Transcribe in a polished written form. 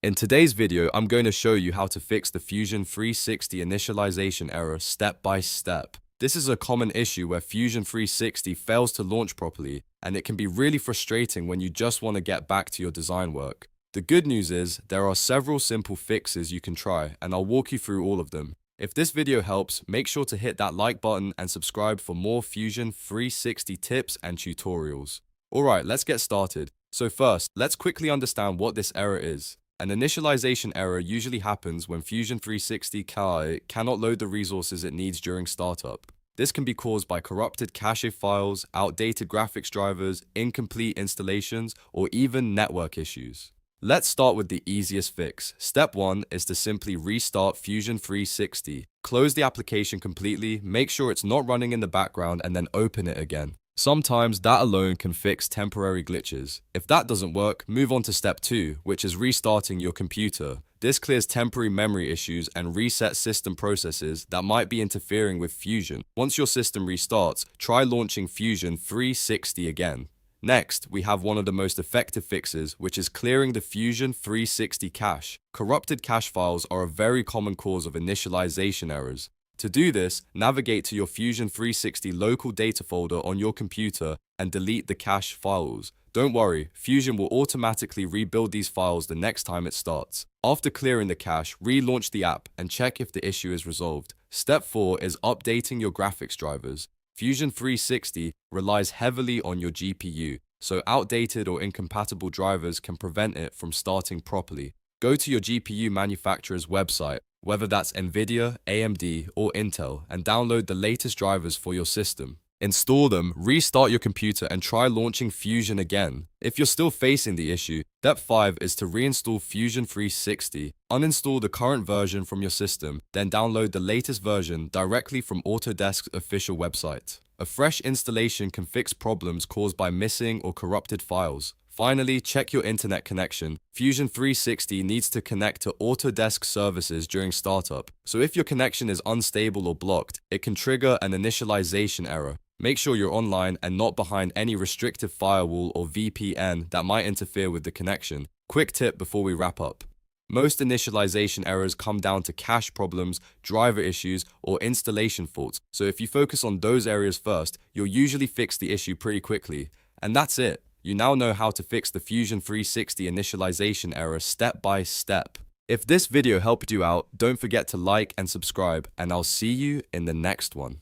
In today's video, I'm going to show you how to fix the Fusion 360 initialization error step by step. This is a common issue where Fusion 360 fails to launch properly, and it can be really frustrating when you just want to get back to your design work. The good news is, there are several simple fixes you can try, and I'll walk you through all of them. If this video helps, make sure to hit that like button and subscribe for more Fusion 360 tips and tutorials. Alright, let's get started. So first, let's quickly understand what this error is. An initialization error usually happens when Fusion 360 cannot load the resources it needs during startup. This can be caused by corrupted cache files, outdated graphics drivers, incomplete installations, or even network issues. Let's start with the easiest fix. Step 1 is to simply restart Fusion 360. Close the application completely, make sure it's not running in the background, and then open it again. Sometimes that alone can fix temporary glitches. If that doesn't work, move on to step 2, which is restarting your computer. This clears temporary memory issues and resets system processes that might be interfering with Fusion. Once your system restarts, try launching Fusion 360 again. Next, we have one of the most effective fixes, which is clearing the Fusion 360 cache. Corrupted cache files are a very common cause of initialization errors. To do this, navigate to your Fusion 360 local data folder on your computer and delete the cache files. Don't worry, Fusion will automatically rebuild these files the next time it starts. After clearing the cache, relaunch the app and check if the issue is resolved. Step 4 is updating your graphics drivers. Fusion 360 relies heavily on your GPU, so outdated or incompatible drivers can prevent it from starting properly. Go to your GPU manufacturer's website, whether that's NVIDIA, AMD, or Intel, and download the latest drivers for your system. Install them, restart your computer, and try launching Fusion again. If you're still facing the issue, step 5 is to reinstall Fusion 360. Uninstall the current version from your system, then download the latest version directly from Autodesk's official website. A fresh installation can fix problems caused by missing or corrupted files. Finally, check your internet connection. Fusion 360 needs to connect to Autodesk services during startup, so if your connection is unstable or blocked, it can trigger an initialization error. Make sure you're online and not behind any restrictive firewall or VPN that might interfere with the connection. Quick tip before we wrap up. Most initialization errors come down to cache problems, driver issues, or installation faults, so if you focus on those areas first, you'll usually fix the issue pretty quickly. And that's it. You now know how to fix the Fusion 360 initialization error step by step. If this video helped you out, don't forget to like and subscribe, and I'll see you in the next one.